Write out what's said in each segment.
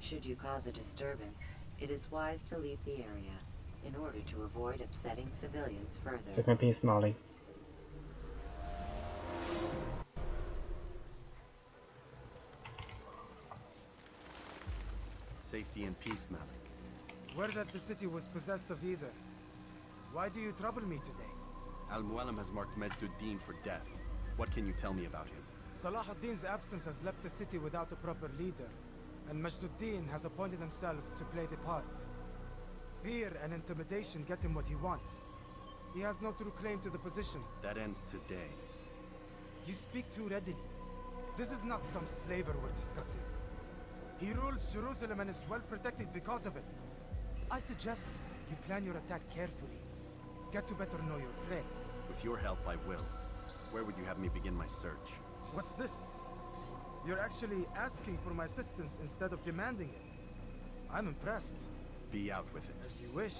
Should you cause a disturbance, it is wise to leave the area in order to avoid upsetting civilians further. Second piece, Molly. Safety and peace, Malik. Word that the city was possessed of either. Why do you trouble me today? Al-Mualim has marked Majd-ud-Din for death. What can you tell me about him? Salah ad-Din's absence has left the city without a proper leader, and Majd-ud-Din has appointed himself to play the part. Fear and intimidation get him what he wants. He has no true claim to the position. That ends today. You speak too readily. This is not some slaver we're discussing. He rules Jerusalem and is well protected because of it. I suggest you plan your attack carefully. Get to better know your prey. With your help, I will. Where would you have me begin my search? What's this? You're actually asking for my assistance instead of demanding it. I'm impressed. Be out with it. As you wish.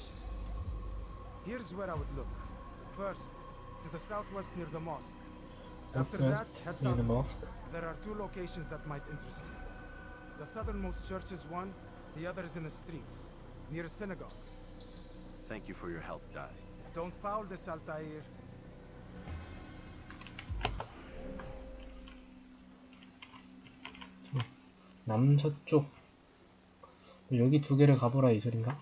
Here's where I would look. First, to the southwest near the mosque. After that, head near south. the mosque. There are two locations that might interest you. The southernmost church is one, the other is in the streets, near a synagogue. Thank you for your help, Dai. Don't foul this, Altair. 남서쪽. 여기 두 개를 가보라 이 소린가?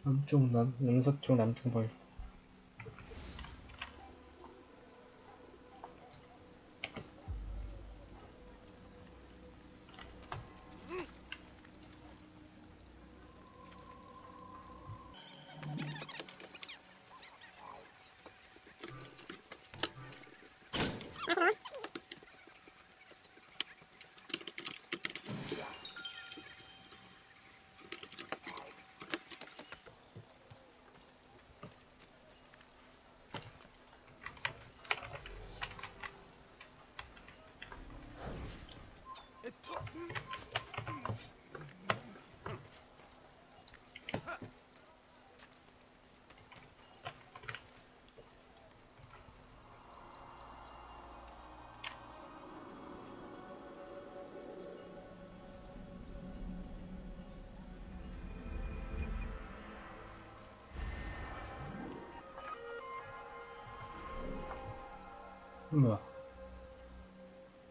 남쪽 남서쪽 남쪽 벌. 뭐야?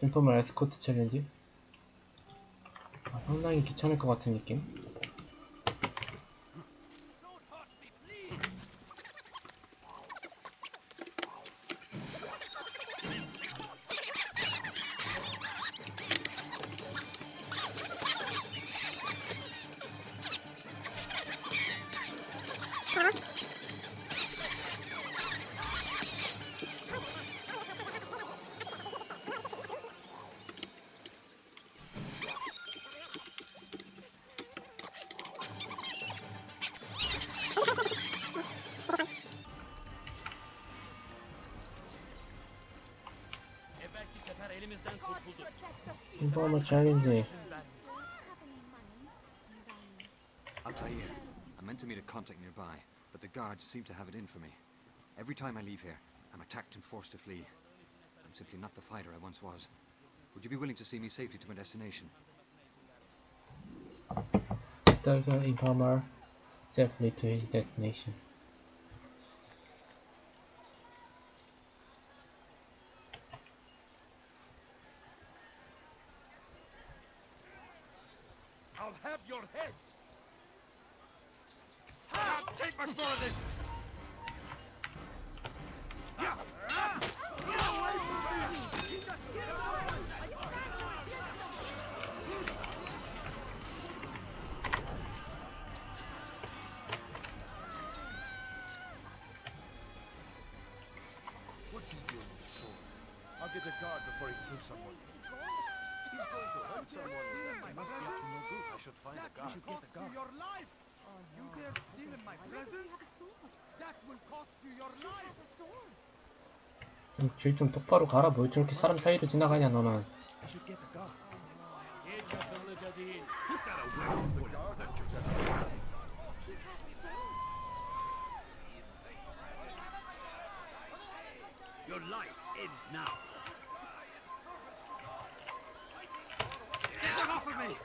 인포멀 에스코트 챌린지? 상당히 귀찮을 것 같은 느낌? 인포멀 챌린지. Altair, I meant to meet a contact nearby, but the guards seem to have it in for me. Every time I leave here, I'm attacked and forced to flee. I'm simply not the fighter I once was. Would you be willing to see me safely to my destination? Starter informer safely to his destination. I'll have your head. Can't take much more of this. What's he doing? I'll get the guard before he kills someone. He's going to hurt someone with that. He must be up to no good. I should find the guard. Cost you your life. You dare steal in my presence? That will cost you your life. 길 좀 똑바로 가라. 뭘 저렇게 사람 사이로 지나가냐 너는. I should get the guard. Put that away. The guard that just Your life ends now. off of me!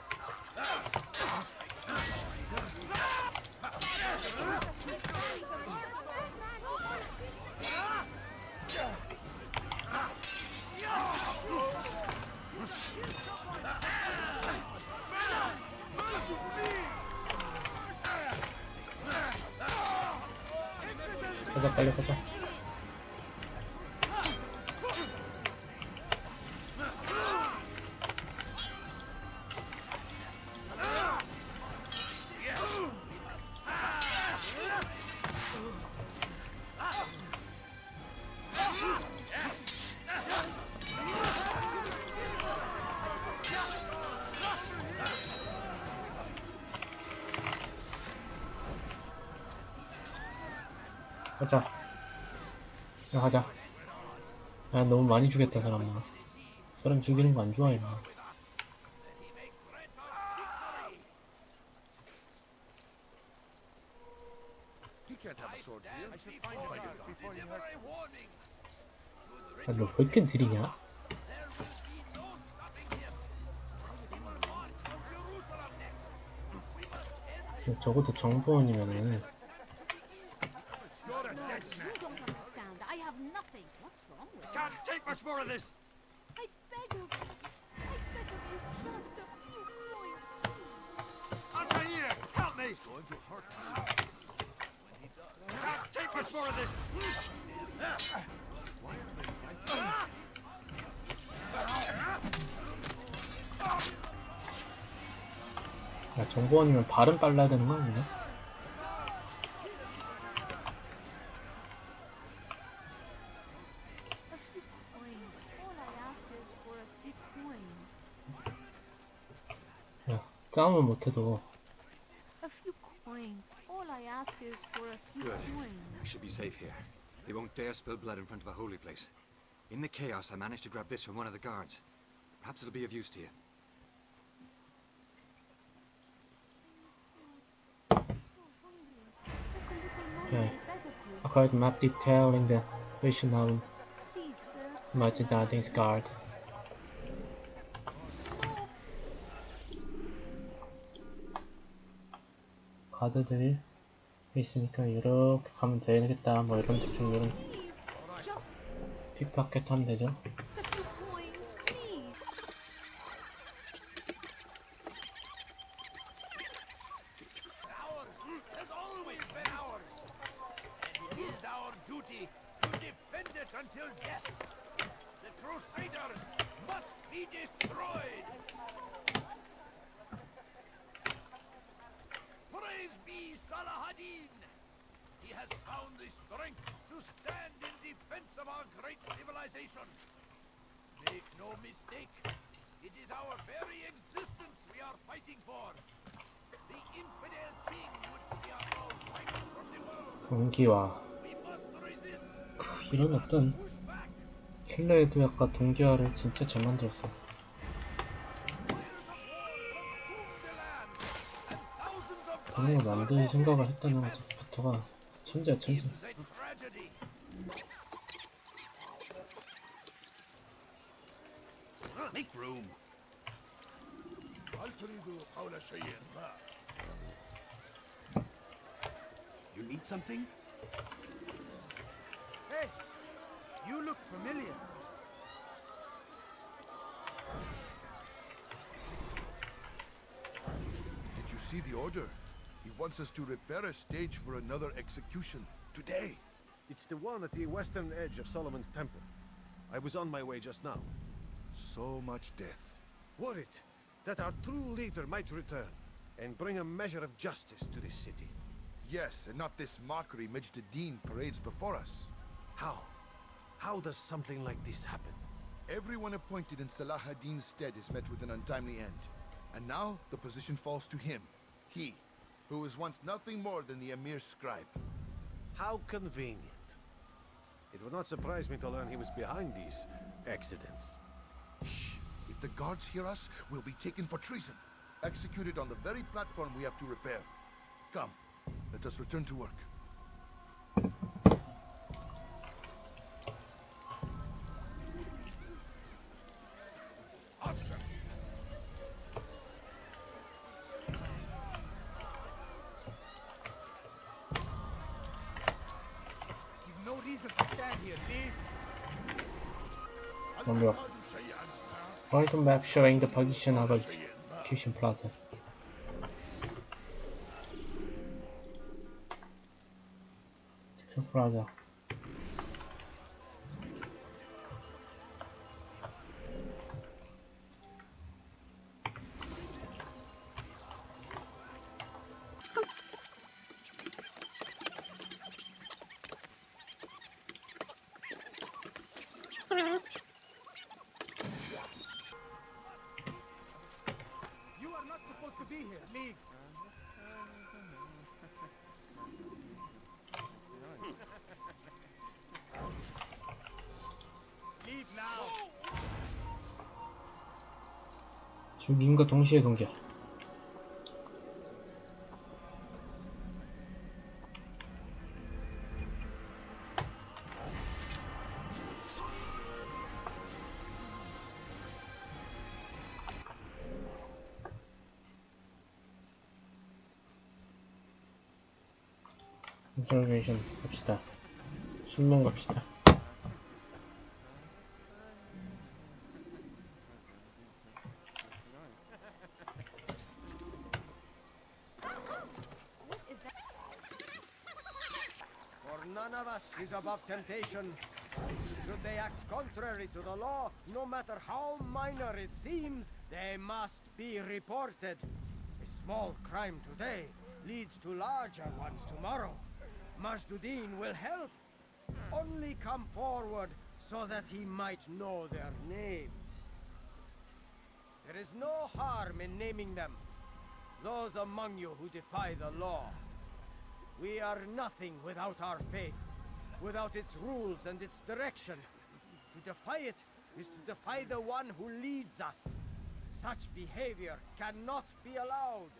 가자, 빨리 가자. 가자. 야, 가자. 야, 너무 많이 죽였다, 사람아. 사람 죽이는 거 안 좋아해, 나. He can't have a sword here. I should find a guard before you hurt him. 야, 너 왜 이렇게 느리냐? 야, 적어도 정보원이면은 You're a dead man. You don't understand. I have nothing. What's wrong with you? Can't take much more of this! I beg of you. I beg of you just a few points. Altair, help me! Going to hurt us. Can't take much more of this! 야, 정보원이면 발은 빨라야 되는 거 아니냐? A few coins. All I ask is for a few coins. 야, 싸움은 못해도 A few coins. All I ask is for a few Good. coins. I should be safe here. They won't dare spill blood in front of a holy place. In the chaos, I managed to grab this from one of the guards. Perhaps it'll be of use to you. Just a little money, Okay. I beg of you. acquired map detailing the original Please, sir. merchandising guard. 카드들이 있으니까 이렇게 가면 되겠다. 뭐 이런 좀 이런 Just 픽파켓 하면 되죠. a few coins, please. Ours has always been ours. And it is our duty to defend it until death. The Crusaders must be destroyed. Praise be Salah-ad-Din. He has found the strength to stand in defense of our great civilization. Make no mistake, it is our very existence we are fighting for. The infidel king would see us all wiped from the world. 동기화. We must resist. 이런 어떤 Push back. 킬러에도 약간 동기화를 진짜 잘 만들었어. Fires of war consumed the land, and thousands of 그런 걸 만들 생각을 했다는 것부터가 천재야, 천재. lives a tragedy. Make room. You need something? Hey, you look familiar. Did you see the order? He wants us to repair a stage for another execution. Today. It's the one at the western edge of Solomon's Temple. I was on my way just now. So much death. Worried that our true leader might return and bring a measure of justice to this city. Yes, and not this mockery Majd-ad-Din parades before us. How? How does something like this happen? Everyone appointed in Salah ad-Din's stead is met with an untimely end. And now the position falls to him. He, who was once nothing more than the Emir's scribe. How convenient. It would not surprise me to learn he was behind these accidents. Shh! If the guards hear us, we'll be taken for treason. Executed on the very platform we have to repair. Come, let us return to work. 완벽. Point map showing the position of execution plaza. 플라자. You are not supposed to be here. Leave. Leave now. 죽임과 동시에 동결. 인터로게이션 갑시다. 숙명 갑시다. For none of us is above temptation. Should they act contrary to the law, no matter how minor it seems, they must be reported. A small crime today leads to larger ones tomorrow. Majduddin will help. Only come forward so that he might know their names. There is no harm in naming them. Those among you who defy the law. We are nothing without our faith, without its rules and its direction. To defy it is to defy the one who leads us. Such behavior cannot be allowed.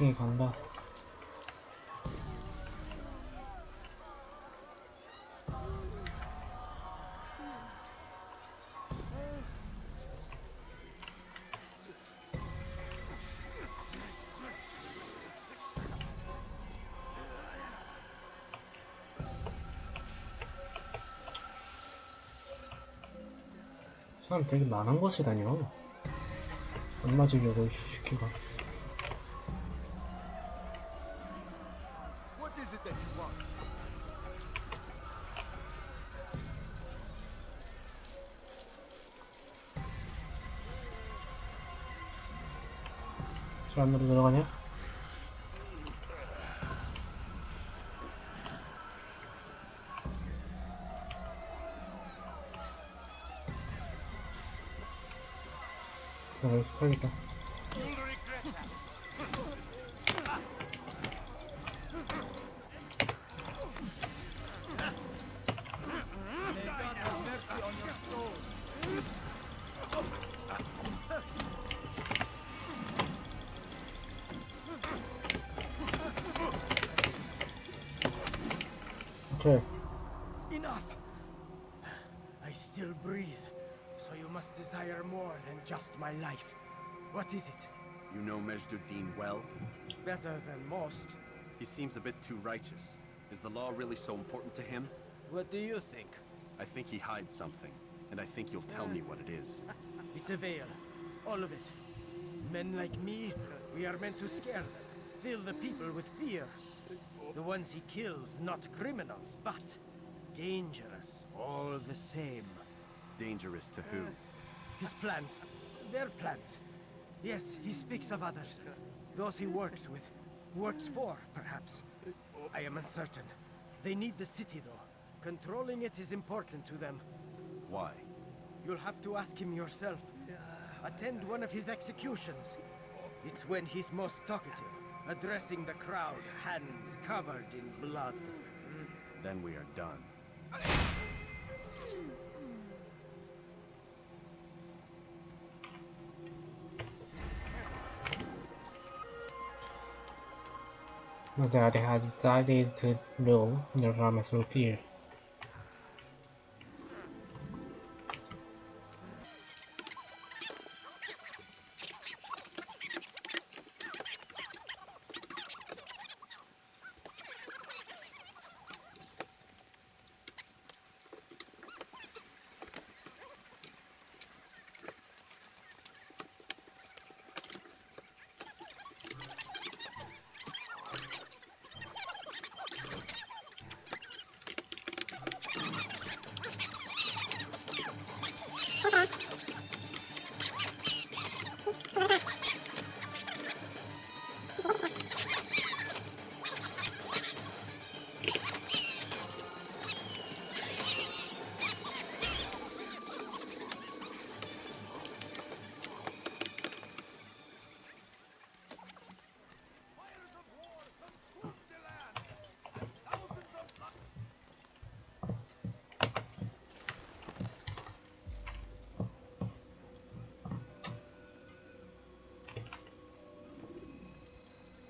특히 간다. 사람 되게 많은 곳에 다녀. 안 맞으려고 이 새끼가. What is it that you want? 저 안으로 들어가냐? 나 여기서 팔겠다. 오케이. Enough! I still breathe, so you must desire more than just my life. What is it? You know Majduddin well? Better than most. He seems a bit too righteous. Is the law really so important to him? What do you think? I think he hides something, and I think you'll tell me what it is. It's a veil. All of it. Men like me, we are meant to scare them, fill the people with fear. The ones he kills, not criminals, but dangerous all the same. Dangerous to who? His plans. Their plans. Yes, he speaks of others. Those he works with. Works for, perhaps. I am uncertain. They need the city, though. Controlling it is important to them. Why? You'll have to ask him yourself. Attend one of his executions. It's when he's most talkative, addressing the crowd, hands covered in blood. Then we are done. That has decided to rule the pharmaceutical field.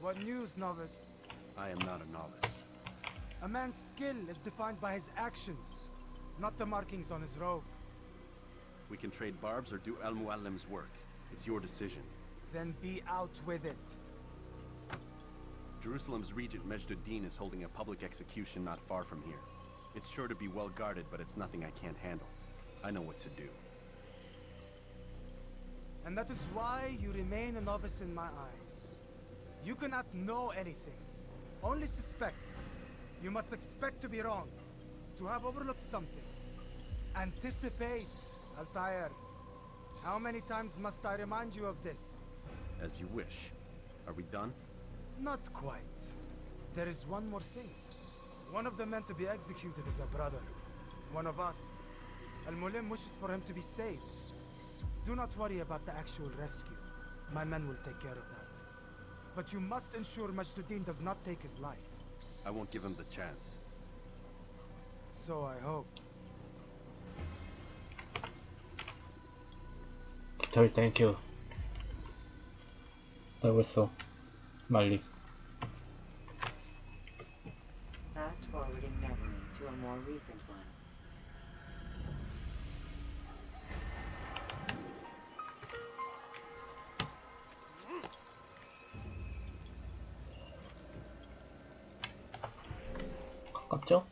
What news, novice? I am not a novice. A man's skill is defined by his actions, not the markings on his robe. We can trade barbs or do Al Muallim's work. It's your decision. Then be out with it. Jerusalem's regent Majd-ud-Din is holding a public execution not far from here. It's sure to be well guarded, but it's nothing I can't handle. I know what to do. And that is why you remain a novice in my eyes. You cannot know anything, only suspect. You must expect to be wrong, to have overlooked something. Anticipate, Altair. How many times must I remind you of this? As you wish. Are we done? Not quite. There is one more thing. One of the men to be executed is a brother. One of us. Al-Mulim wishes for him to be saved. Do not worry about the actual rescue. My men will take care of that. But you must ensure Majd-ud-Din does not take his life. I won't give him the chance. So I hope. 깃털 땡큐. 알겠어. 말리. Fast forwarding memory to a more recent one. 가깝죠?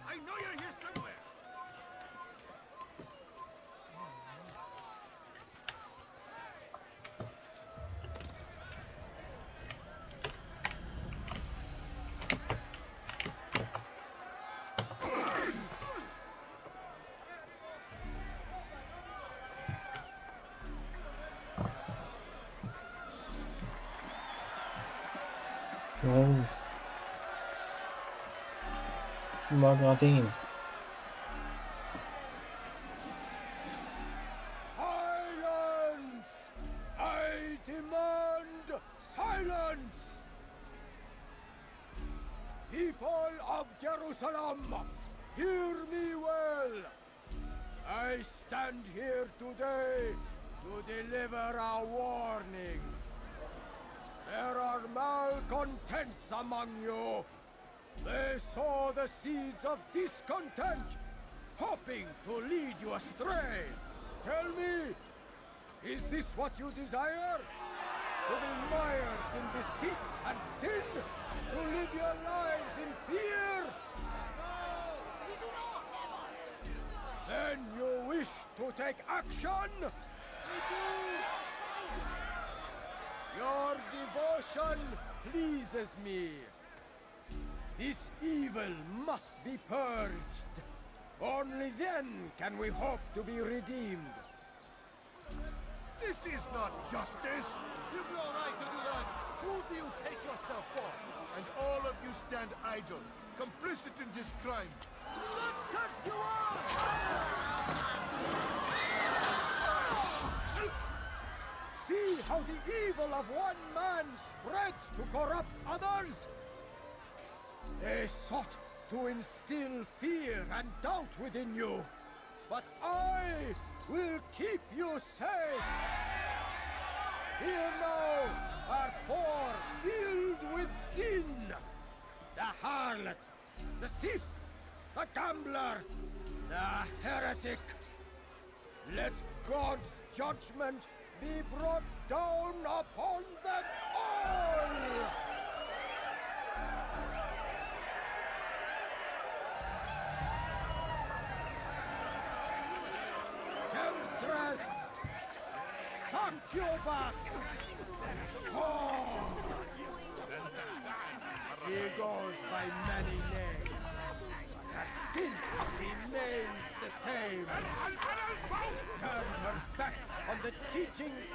I know you're here somewhere. 어우. 마가딘. Silence! I demand silence! People of Jerusalem, hear me well. I stand here today to deliver a warning. There are malcontents among you. They sow the seeds of discontent, hoping to lead you astray. Tell me, is this what you desire? To be mired in deceit and sin? To live your lives in fear? No, we do not. Then you wish to take action? We do. Your devotion pleases me. This evil must be purged. Only then can we hope to be redeemed. This is not justice! You've no right to do that. Who do you take yourself for? And all of you stand idle, complicit in this crime. Curse you all! See how the evil of one man spreads to corrupt others? They sought to instill fear and doubt within you, but I will keep you safe. Here now are four filled with sin. The harlot, the thief, the gambler, the heretic. Let God's judgment be brought down upon them all! Temptress! Succubus! Whore! She goes by many names, but her sin remains the same. She turned her back on the teachings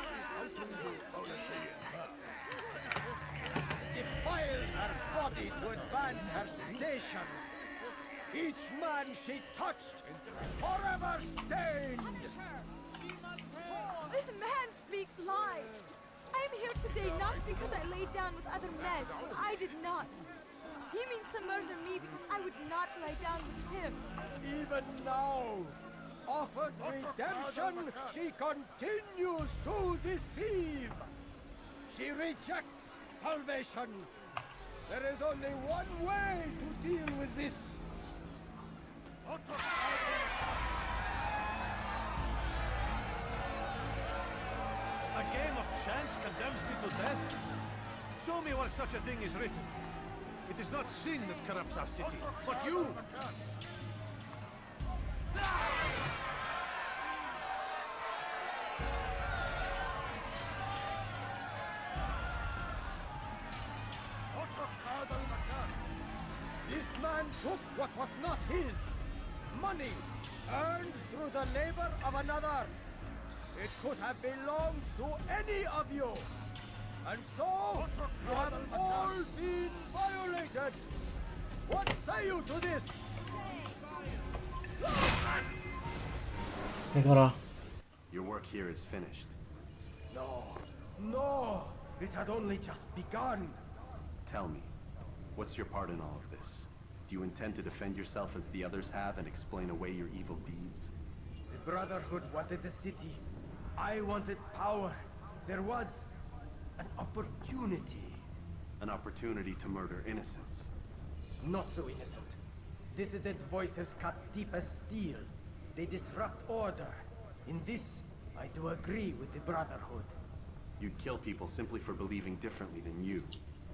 defiled her body to advance her station. Each man she touched, forever stained. This man speaks lies. I am here today not because I lay down with other men. I did not. He means to murder me because I would not lie down with him. Even now, offered redemption, she continues to deceive. She rejects salvation. There is only one way to deal with this. A game of chance condemns me to death? Show me where such a thing is written. It is not sin that corrupts our city, but you! This man took what was not his. Money, earned through the labor of another. It could have belonged to any of you. And so, you have all been violated. What say you to this? 해가라. Your work here is finished. No, it had only just begun. Tell me, what's your part in all of this? Do you intend to defend yourself as the others have and explain away your evil deeds? The Brotherhood wanted the city. I wanted power. There was an opportunity. An opportunity to murder innocents. Not so innocent. Dissident voices cut deep as steel. They disrupt order. In this, I do agree with the Brotherhood. You'd kill people simply for believing differently than you.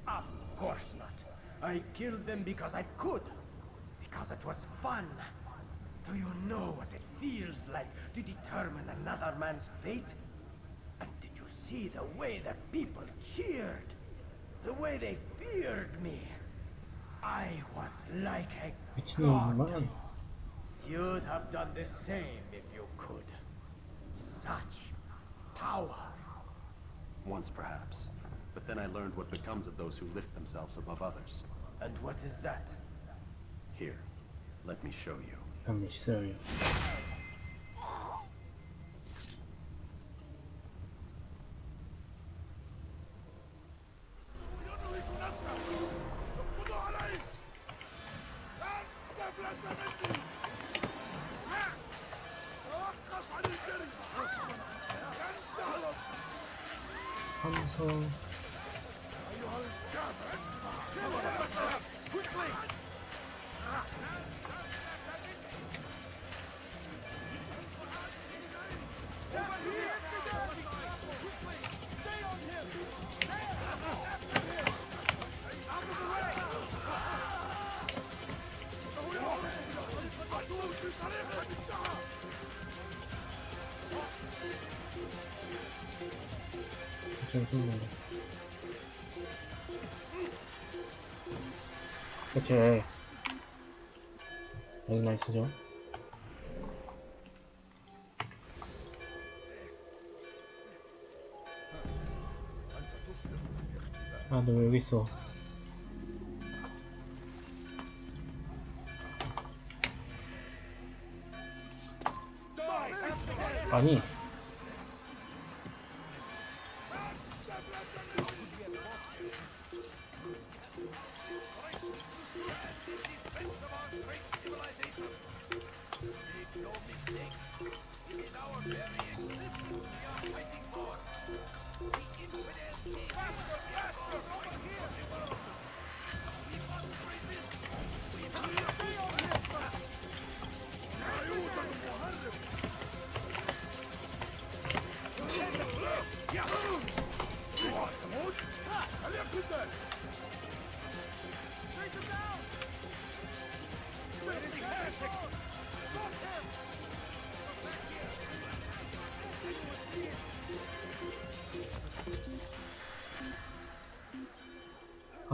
Of course not. I killed them because I could. Because it was fun. Do you know what it feels like to determine another man's fate? And did you see the way the people cheered? The way they feared me? I was like a god. 미친놈이구만. You'd have done the same if you could. Such power. Once perhaps. But then I learned what becomes of those who lift themselves above others. And what is that? Here, let me show you. Let me show you. 삼성. 죄송합니다. 그치. 여기 나이스죠? 아, 너 왜 여기 있어? 아니.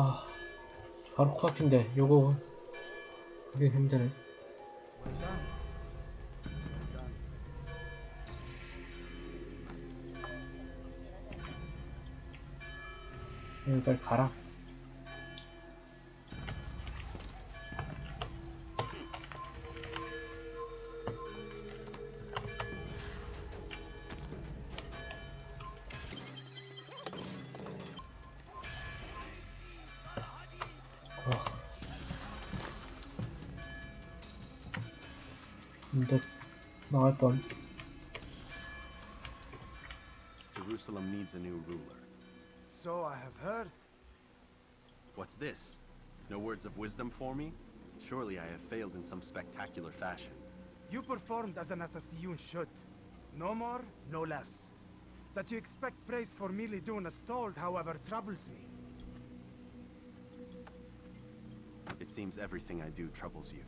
아, 바로 코앞인데 요거 그게 힘드네. Well done. Well done. 여기 빨리 가라. 근데 나갈 뻔. Jerusalem needs a new ruler. So I have heard. What's this? No words of wisdom for me? Surely I have failed in some spectacular fashion. You performed as an assassin should. No more, no less. That you expect praise for merely doing as told, however, troubles me. It seems everything I do troubles you.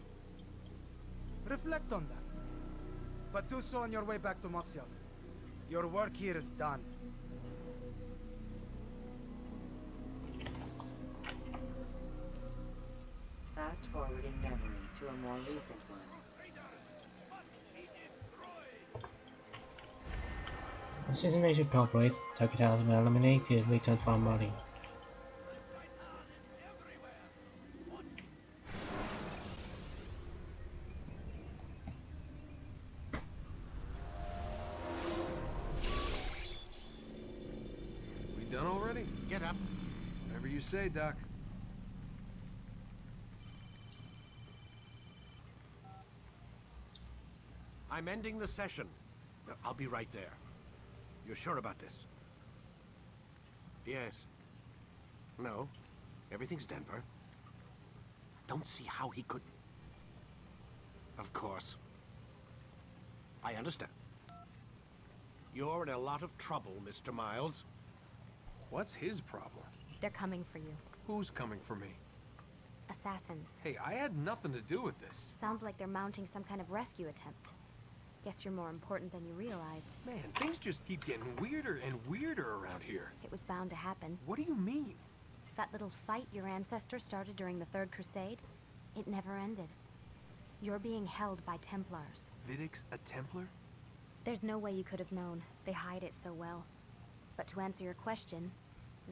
Reflect on that. But do so on your way back to Masyaf. Your work here is done. Fast forwarding memory to a more recent one. Assassination operates, target has been eliminated, return from body. We done already? Get up. Whatever you say, Doc. I'm ending the session. I'll be right there. You're sure about this? Yes. No. Everything's Denver. Don't see how he could... Of course. I understand. You're in a lot of trouble, Mr. Miles. What's his problem? They're coming for you. Who's coming for me? Assassins. Hey, I had nothing to do with this. Sounds like they're mounting some kind of rescue attempt. Guess you're more important than you realized. Man, things just keep getting weirder and weirder around here. It was bound to happen. What do you mean? That little fight your ancestors started during the Third Crusade, it never ended. You're being held by Templars. Vidic's a Templar? There's no way you could have known. They hide it so well. But to answer your question,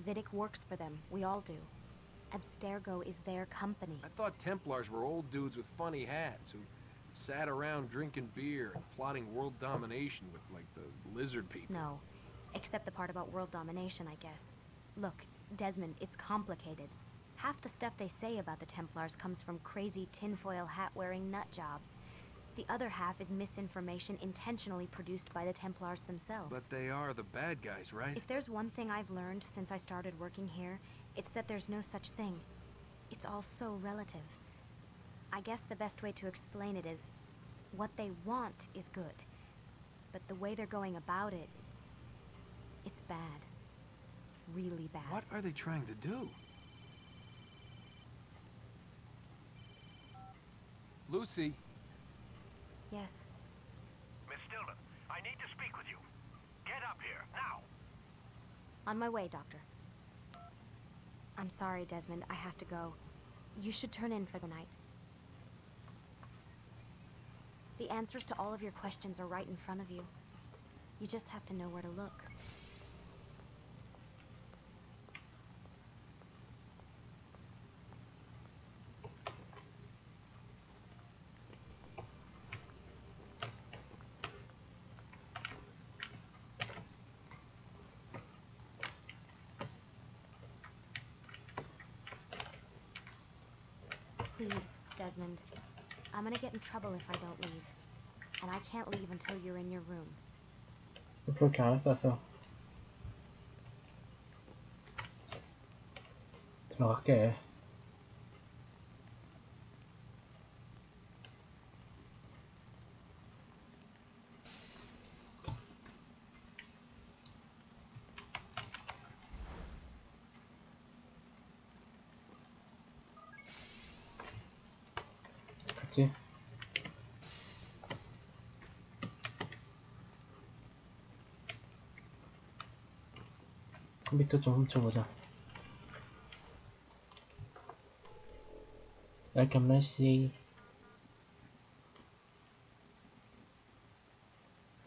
Vidic works for them. We all do. Abstergo is their company. I thought Templars were old dudes with funny hats who sat around drinking beer and plotting world domination with, like, the lizard people. No. Except the part about world domination, I guess. Look, Desmond, it's complicated. Half the stuff they say about the Templars comes from crazy tinfoil hat-wearing nut jobs. The other half is misinformation intentionally produced by the Templars themselves. But they are the bad guys, right? If there's one thing I've learned since I started working here, it's that there's no such thing. It's all so relative. I guess the best way to explain it is, what they want is good. But the way they're going about it, it's bad. Really bad. What are they trying to do? Lucy. Yes. Miss Stillman, I need to speak with you. Get up here, now! On my way, Doctor. I'm sorry, Desmond. I have to go. You should turn in for the night. The answers to all of your questions are right in front of you. You just have to know where to look. Please, Desmond. I'm gonna get in trouble if I don't leave. And I can't leave until you're in your room. 그렇게 알았어. 들어갈게. 갔지? 컴퓨터 좀 훔쳐보자. like a messy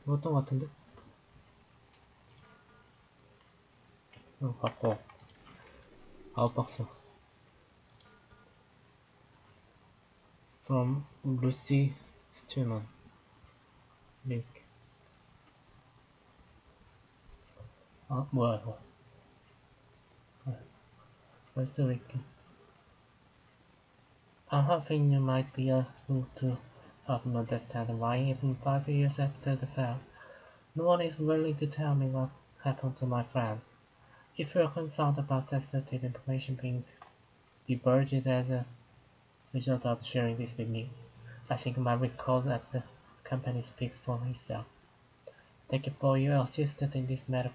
그것던 것 같은데? 이거 갖고 아웃박스 from Lucy Stillman 링크. 아 뭐야 이거. First week. I'm hoping you might be able to help me understand why even 5 years after the fact, no one is willing to tell me what happened to my friend. If you're concerned about sensitive information being divulged as a result of sharing this with me, I think my record at the company speaks for itself. Thank you for your assistance in this matter,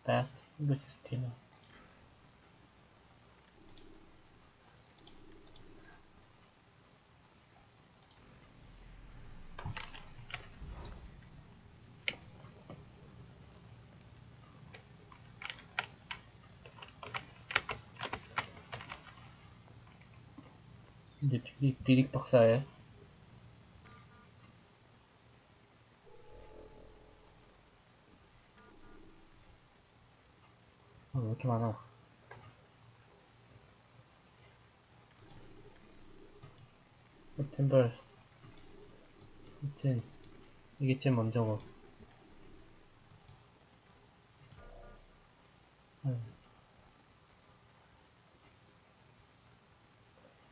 Beth, Mrs. Tino. 이제 비릭 박사의 왜 이렇게 많아? 템벌 하여튼 이게 제일 먼저고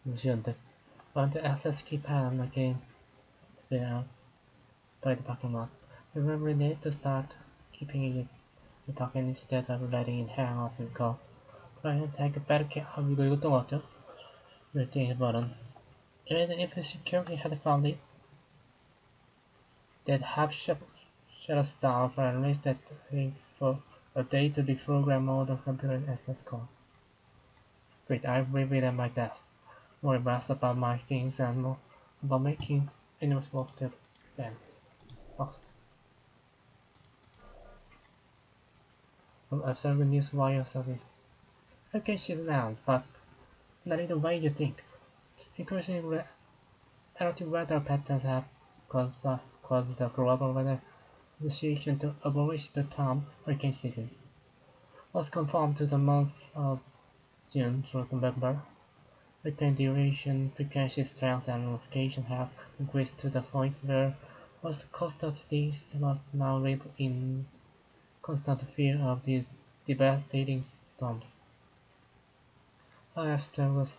무시한데. Found the access keypad again there by the parking lot. Remember, we need to start keeping it in the pocket instead of letting it hang off your car. Try and take better care of 이거 읽었던 것 같죠? Reading button. Even if security had found it, they'd have shut us down for at least for a day to deprogram all the computer access code. Great, I'll leave it at my desk. More less about my things and more about making animals work their bands. Box. From observing news wire service. Okay, she's loud, but not in the way you think. Increasing erratic weather patterns have caused the global weather association to abolish the term hurricane season. Was confined to the months of June through November. Hurricane duration, frequency, strength, and location have increased to the point where most coastal cities must now live in constant fear of these devastating storms. However, was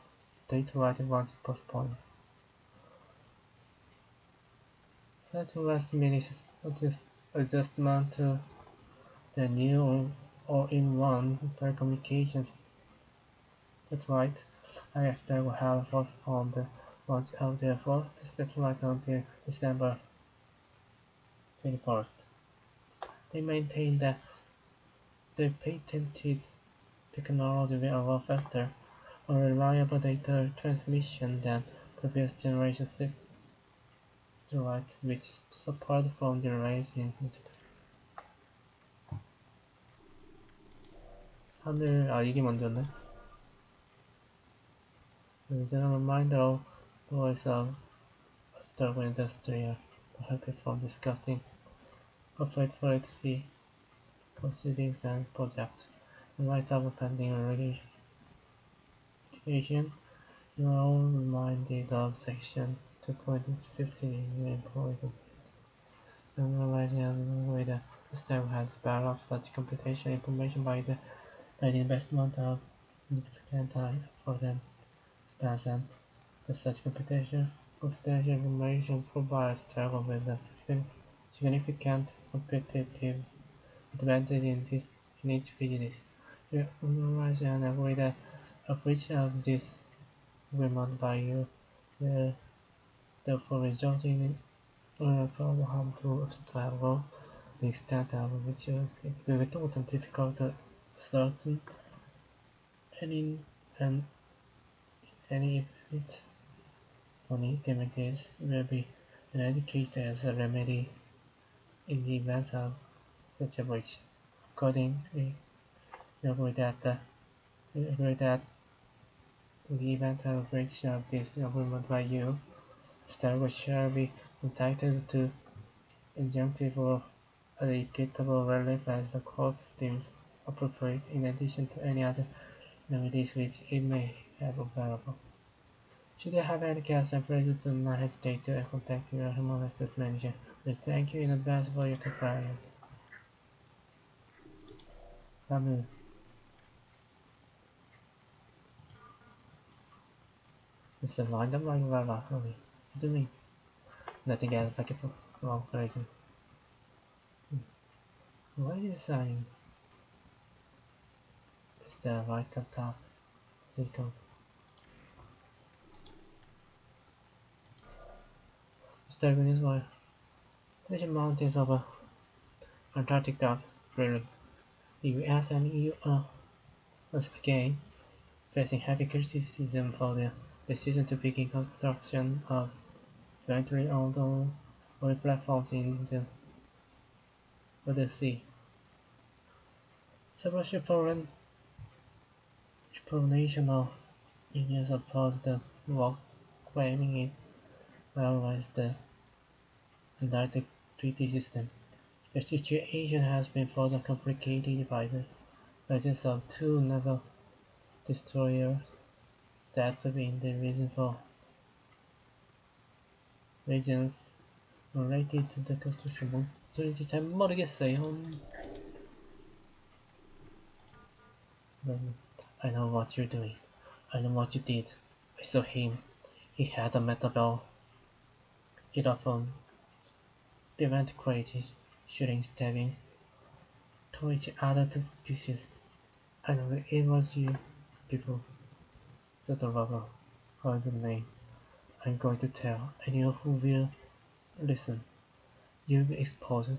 statewide once postponed. Such last-minute adjustment to the new all-in-one telecommunications. That's right. IFT will have postponed the launch of their first satellite until December 21st. They maintain that the patented technology will allow faster, more reliable data transmission than previous generation satellites, which suffered from delays in integration. 3일, 이게 먼저네. As a reminder of the voice of the industry to help it from discussing corporate policy, proceedings and projects. In light of pending litigation, you are all reminded of Section 2.15 in your employee analyzing with the system has developed such computation information by the investment of significant time, effort, and expense, and such computation information provides Dragon with a significant competitive advantage in its business. You analyze and agree that a breach of this agreement by you will therefore result in irreparable harm to Dragon, the extent of which is difficult to ascertain any effect on damages will be eradicated as a remedy in the event of such a breach. Accordingly, we agree that In the event of a breach of this agreement by you, Stargo shall be entitled to injunctive or equitable relief as the court deems appropriate, in addition to any other remedies which it may have available. Should you have any questions, please do not hesitate to contact your human resources manager. We thank you in advance for your compliance. 3. It's a random like Rara, only. What do you mean? Nothing else like it wrong crazy. Why are you saying? It's the right up top. Come. Starting is why. The mountains of Antarctica really. The US and EU are once again facing heavy criticism for their decision to begin construction of jointly owned oil platforms in the North Sea. Several national unions opposed the work, claiming it violates the Antarctic Treaty System. The situation has been further complicated by the presence of 2 naval destroyers that have been the reason for reasons related to the construction. 뭔 소리인지 잘 모르겠어요. I know what you're doing. I know what you did. I saw him. He had a metal bell. It often prevent crazy shooting, stabbing, tore each other to pieces. I know it was you people. Said the robber. Called the name. I'm going to tell anyone who will listen. You'll be exposed.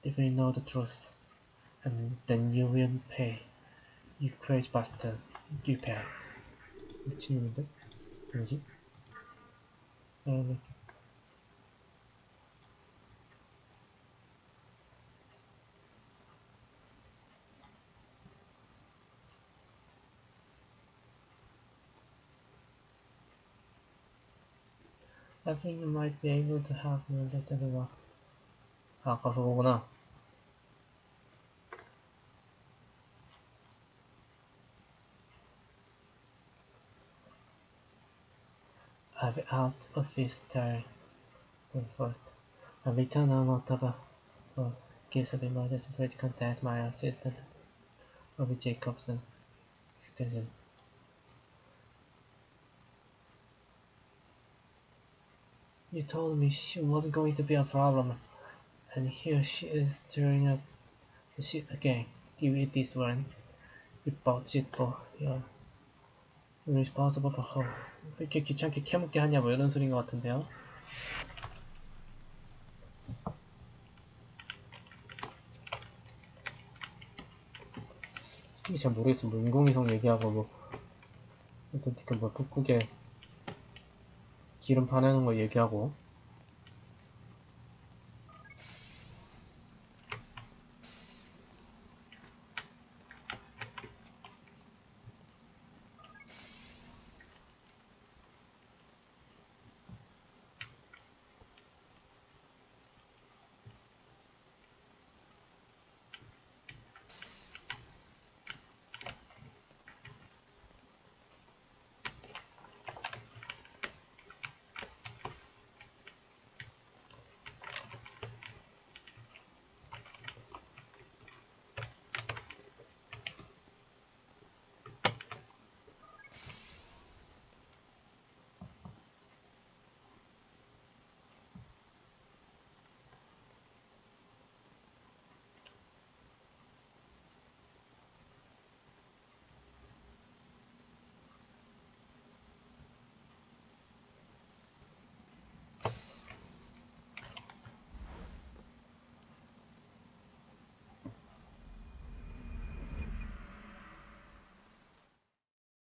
If you know the truth, and then you will pay. You crazy bastard. You pay. 미친놈인데? 뭐지? 네. I think you might be able to help me understand the work. 아까 그거구나. I'll be out of this time first. I'll return on October for case of emergency. Please contact my assistant, Robbie Jacobson, extension. You told me she wasn't going to be a problem, and here she is stirring up the shit again. Give it this one. You bought shit for you're responsible for her. 왜 이렇게 귀찮게 캐묻게 하냐 뭐 이런 소리인 것 같은데요. 솔직히 잘 모르겠어. 뭐 인공위성 얘기하고 뭐 어떤 뭐 북극에 기름 파내는 거 얘기하고